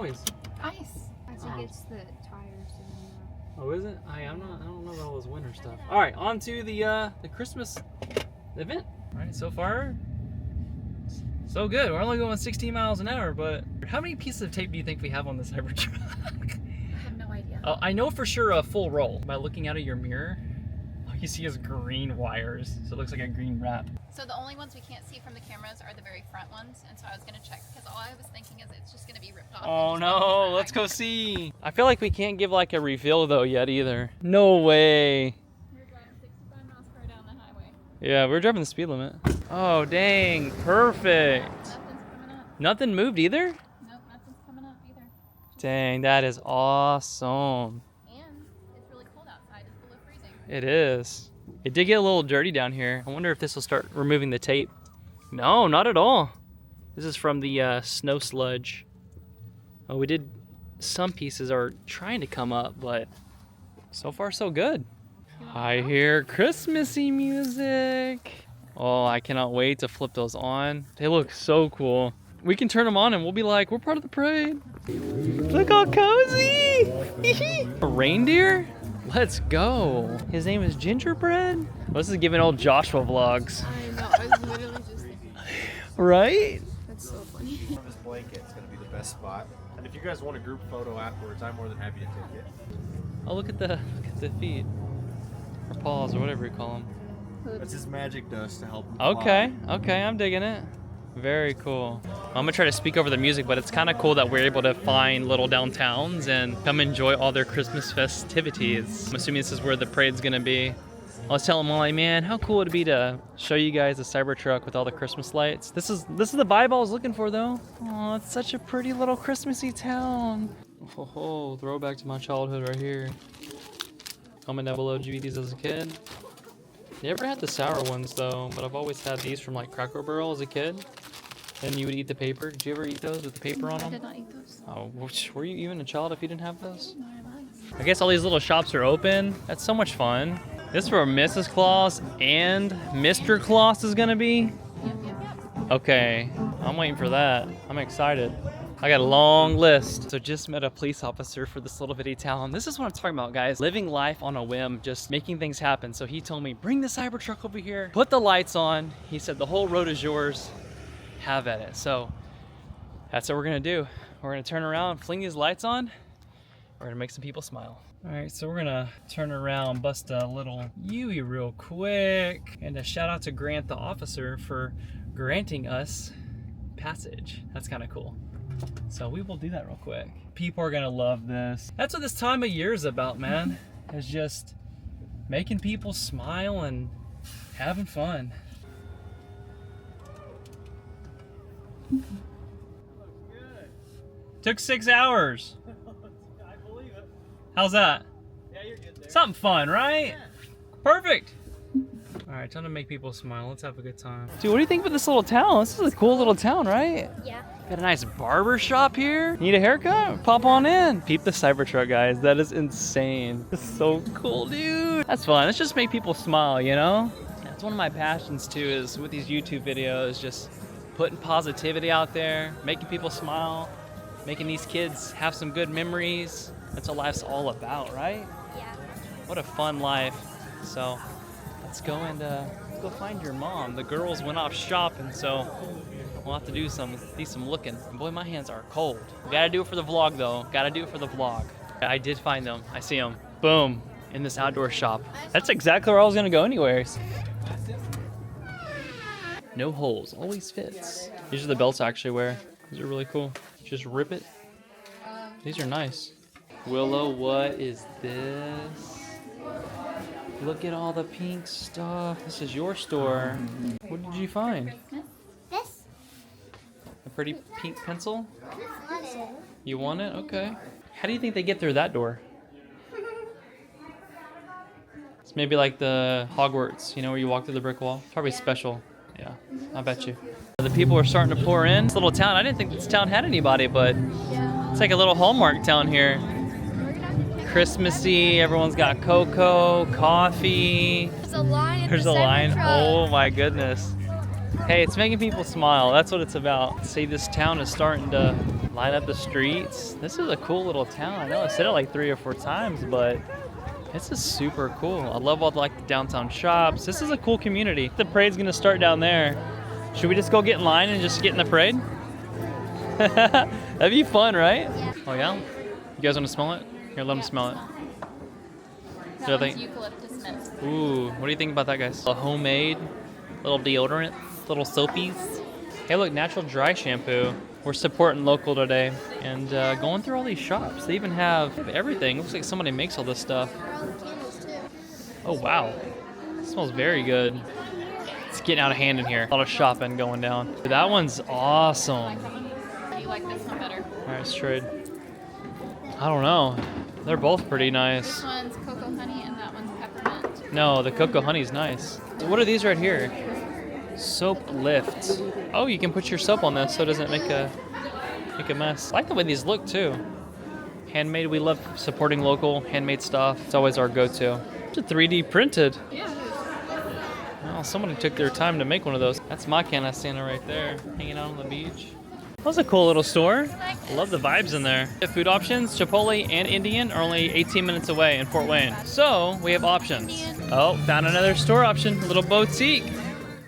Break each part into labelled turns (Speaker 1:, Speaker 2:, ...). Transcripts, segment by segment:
Speaker 1: noise?
Speaker 2: Ice. I think it's the tires.
Speaker 1: Oh, is it? I don't know about all this winter stuff. All right, on to the Christmas event. All right, so far, so good. We're only going 16 miles an hour, but how many pieces of tape do you think we have on the Cybertruck?
Speaker 2: I have no idea.
Speaker 1: Oh, I know for sure a full roll. By looking out of your mirror, all you see is green wires, so it looks like a green wrap.
Speaker 2: So the only ones we can't see from the cameras are the very front ones, and so I was gonna check because all I was thinking is it's just gonna be ripped off.
Speaker 1: Oh no, let's go see. I feel like we can't give like a reveal though yet either. No way.
Speaker 2: We're driving 65 miles per hour down the highway.
Speaker 1: Yeah, we're driving the speed limit. Oh dang, perfect.
Speaker 2: Nothing's coming up.
Speaker 1: Nothing moved either?
Speaker 2: Nope, nothing's coming up either.
Speaker 1: Dang, that is awesome.
Speaker 2: And it's really cold outside. It's below freezing.
Speaker 1: It is. It did get a little dirty down here. I wonder if this will start removing the tape. No, not at all. This is from the snow sludge. Oh, we did, some pieces are trying to come up, but so far so good. I hear Christmassy music. Oh, I cannot wait to flip those on. They look so cool. We can turn them on and we'll be like, we're part of the parade. Look how cozy. A reindeer? Let's go. His name is Gingerbread? Well, this is giving old Joshua vlogs.
Speaker 2: I know, I was literally just thinking.
Speaker 1: Right?
Speaker 2: That's so funny.
Speaker 3: This blanket's gonna be the best spot. And if you guys want a group photo afterwards, I'm more than happy to take it.
Speaker 1: Oh, look at the feet. Or paws, or whatever you call them.
Speaker 3: That's his magic dust to help him
Speaker 1: Okay,
Speaker 3: fly.
Speaker 1: okay, I'm digging it. Very cool. I'm gonna try to speak over the music, but it's kind of cool that we're able to find little downtowns and come enjoy all their Christmas festivities. I'm assuming this is where the parade's gonna be. I was telling Molly, man, how cool would it be to show you guys the Cybertruck with all the Christmas lights. This is the vibe I was looking for though. Oh, it's such a pretty little Christmassy town. Oh, throwback to my childhood right here. Comment down below, did you eat these as a kid? Never had the sour ones though, but I've always had these from like Cracker Barrel as a kid. Then you would eat the paper. Did you ever eat those with the paper on
Speaker 2: I
Speaker 1: them?
Speaker 2: did not eat those.
Speaker 1: Oh, were you even a child if you didn't have those?
Speaker 2: No, I was.
Speaker 1: I guess all these little shops are open. That's so much fun. This is where Mrs. Claus and Mr. Claus is gonna be?
Speaker 2: Yep.
Speaker 1: Okay, I'm waiting for that. I'm excited. I got a long list. So just met a police officer for this little bitty town. This is what I'm talking about, guys. Living life on a whim, just making things happen. So he told me, bring the Cybertruck over here, put the lights on. He said, the whole road is yours. Have at it. So that's what we're gonna do. We're gonna turn around, fling these lights on. We're gonna make some people smile. All right, so we're gonna turn around, bust a little Yui real quick. And a shout out to Grant the officer for granting us passage. That's kind of cool. So we will do that real quick. People are gonna love this. That's what this time of year is about, man. It's just making people smile and having fun. Looks good. Took 6 hours.
Speaker 3: I believe it.
Speaker 1: How's that?
Speaker 3: Yeah, you're good there.
Speaker 1: Something fun, right?
Speaker 3: Yeah.
Speaker 1: Perfect. All right, time to make people smile. Let's have a good time. Dude, what do you think of this little town? This is a cool little town, right?
Speaker 2: Yeah.
Speaker 1: Got a nice barber shop here. Need a haircut? Pop on in. Peep the Cybertruck, guys. That is insane. It's so cool, dude. That's fun. Let's just make people smile, you know? That's one of my passions too, is with these YouTube videos, just putting positivity out there, making people smile, making these kids have some good memories. That's what life's all about, right?
Speaker 2: Yeah.
Speaker 1: What a fun life. So let's go and go find your mom. The girls went off shopping, so we'll have to do some looking. And boy, my hands are cold. Gotta do it for the vlog though. Gotta do it for the vlog. I did find them. I see them. Boom. In this outdoor shop. That's exactly where I was gonna go anyways. No holes, always fits. These are the belts I actually wear. These are really cool. Just rip it. These are nice. Willow, what is this? Look at all the pink stuff. This is your store. What did you find?
Speaker 2: This?
Speaker 1: A pretty pink pencil?
Speaker 2: Want it.
Speaker 1: You want it? Okay. How do you think they get through that door? It's maybe like the Hogwarts, you know, where you walk through the brick wall. Probably special. Yeah, I bet you. The people are starting to pour in. This little town, I didn't think this town had anybody, but it's like a little Hallmark town here. Christmassy, everyone's got cocoa, coffee.
Speaker 2: There's a line.
Speaker 1: There's a line. Oh my goodness. Hey, it's making people smile. That's what it's about. See, this town is starting to line up the streets. This is a cool little town. I know I said it like 3 or 4 times, but this is super cool. I love all the downtown shops. This is a cool community. The parade's gonna start down there. Should we just go get in line and just get in the parade? That'd be fun, right?
Speaker 2: Yeah.
Speaker 1: Oh yeah? You guys wanna smell it? Here, let them smell it.
Speaker 2: That one's eucalyptus mint.
Speaker 1: Ooh, what do you think about that, guys? A homemade little deodorant, little soapies. Hey, look, natural dry shampoo. We're supporting local today and going through all these shops. They even have everything. Looks like somebody makes all this stuff. Oh, wow. It smells very good. It's getting out of hand in here. A lot of shopping going down. That one's awesome.
Speaker 2: You like this one better?
Speaker 1: All right, let's trade. I don't know. They're both pretty nice.
Speaker 2: This one's cocoa honey and that one's peppermint.
Speaker 1: No, the cocoa honey's nice. What are these right here? Soap lift. Oh, you can put your soap on this so it doesn't make a mess. I like the way these look too. Handmade, we love supporting local handmade stuff. It's always our go-to. It's a 3D printed.
Speaker 2: Yeah.
Speaker 1: Well, somebody took their time to make one of those. That's my can of Santa right there, hanging out on the beach. That was a cool little store. I love the vibes in there. The food options, Chipotle and Indian, are only 18 minutes away in Fort Wayne. So we have options. Oh, found another store option, a little boutique.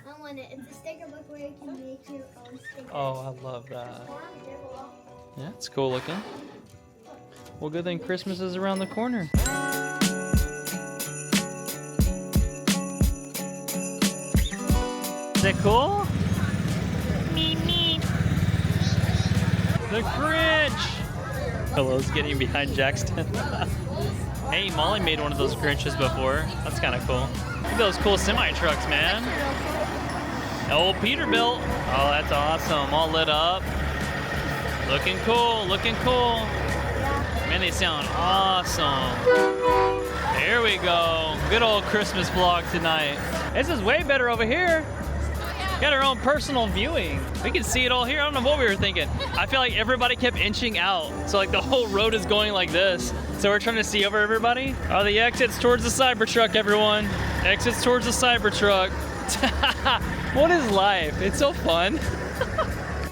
Speaker 4: I want it. It's a sticker book where you can make your own stickers.
Speaker 1: Oh, I love that. Yeah, it's cool looking. Well, good thing Christmas is around the corner. Is it cool? The Grinch! Hello's getting behind Jackson. Hey, Molly made one of those Grinches before. That's kind of cool. Look at those cool semi-trucks, man. Old Peterbilt. Oh, that's awesome. All lit up. Looking cool, looking cool. Man, they sound awesome. There we go. Good old Christmas vlog tonight. This is way better over here. Got our own personal viewing. We can see it all here. I don't know what we were thinking. I feel like everybody kept inching out. So like the whole road is going like this. So we're trying to see over everybody. Oh, the exits towards the Cybertruck, everyone. Exits towards the Cybertruck. What is life? It's so fun.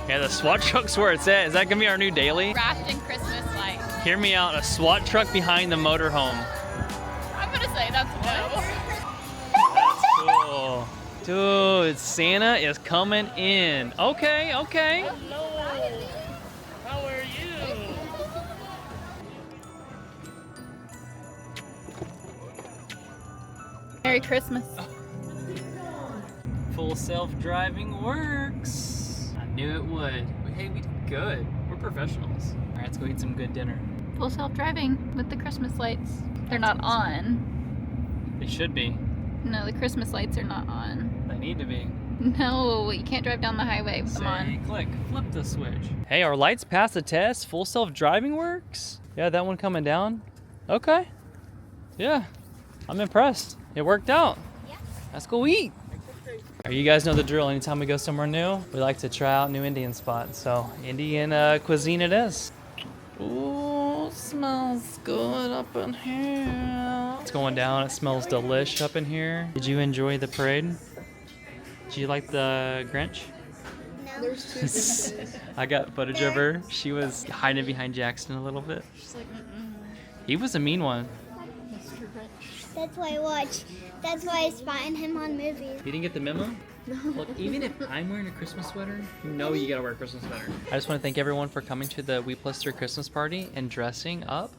Speaker 1: Yeah, the SWAT truck's where it's at. Is that gonna be our new daily?
Speaker 2: Wrapped in Christmas lights.
Speaker 1: Hear me out, a SWAT truck behind the motorhome.
Speaker 2: I'm gonna say that's no.
Speaker 1: Cool. Dude, Santa is coming in. Okay, okay.
Speaker 5: Hello. How are you?
Speaker 2: Merry Christmas.
Speaker 1: Full self-driving works. I knew it would. Hey, we did good. We're professionals. All right, let's go eat some good dinner.
Speaker 2: Full self-driving with the Christmas lights. They're not on.
Speaker 1: They should be.
Speaker 2: No, the Christmas lights are not on.
Speaker 1: They need to be.
Speaker 2: No, you can't drive down the highway with them on.
Speaker 1: Say, click, flip the switch. Hey, our lights passed the test. Full self-driving works. Yeah, that one coming down. Okay. Yeah, I'm impressed. It worked out.
Speaker 4: Yeah.
Speaker 1: Let's go eat. You guys know the drill. Anytime we go somewhere new, we like to try out new Indian spots. So Indian cuisine it is. Ooh, smells good up in here. It's going down. It smells delish up in here. Did you enjoy the parade? Did you like the Grinch?
Speaker 4: No.
Speaker 1: I got footage of her. She was hiding behind Jackson a little bit.
Speaker 2: She's like,
Speaker 1: He was a mean one.
Speaker 2: Mr. Grinch.
Speaker 4: That's why I watch. That's why I spying him on movies.
Speaker 1: You didn't get the memo? Look, even if I'm wearing a Christmas sweater, you know you gotta wear a Christmas sweater. I just want to thank everyone for coming to the We Plus 3 Christmas party and dressing up.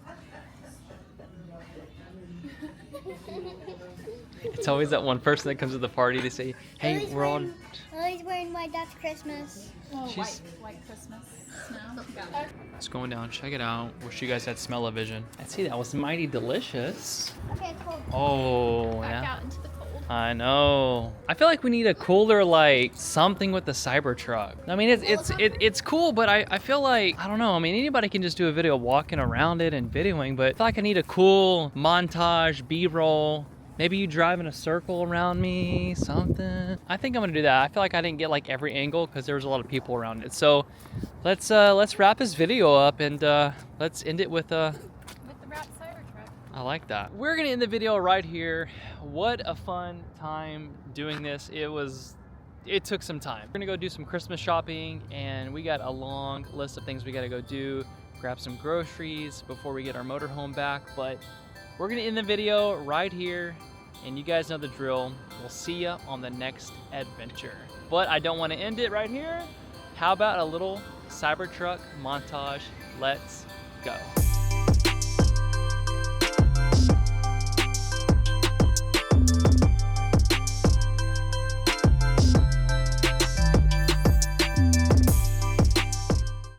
Speaker 1: It's always that one person that comes to the party to say, hey, we're all...
Speaker 4: Lily's wearing my Dutch Christmas.
Speaker 2: Oh,
Speaker 1: She's-
Speaker 2: white Christmas snow.
Speaker 1: It's going down. Check it out. Wish you guys had smell-o-vision. I see that was mighty delicious.
Speaker 4: Okay, cool.
Speaker 1: Oh,
Speaker 2: Back
Speaker 1: yeah.
Speaker 2: out into the cold.
Speaker 1: I know. I feel like we need a cooler, like something with the Cybertruck. I mean, it's cool, but I feel like, I don't know. I mean, anybody can just do a video walking around it and videoing, but I feel like I need a cool montage, B-roll. Maybe you drive in a circle around me, something. I think I'm gonna do that. I feel like I didn't get like every angle because there was a lot of people around it. So let's wrap this video up and let's end it with
Speaker 2: With the wrapped Cybertruck.
Speaker 1: I like that. We're gonna end the video right here. What a fun time doing this. It was it took some time. We're gonna go do some Christmas shopping, and we got a long list of things we gotta go do, grab some groceries before we get our motorhome back, but we're gonna end the video right here, and you guys know the drill. We'll see ya on the next adventure. But I don't wanna end it right here. How about a little Cybertruck montage? Let's go.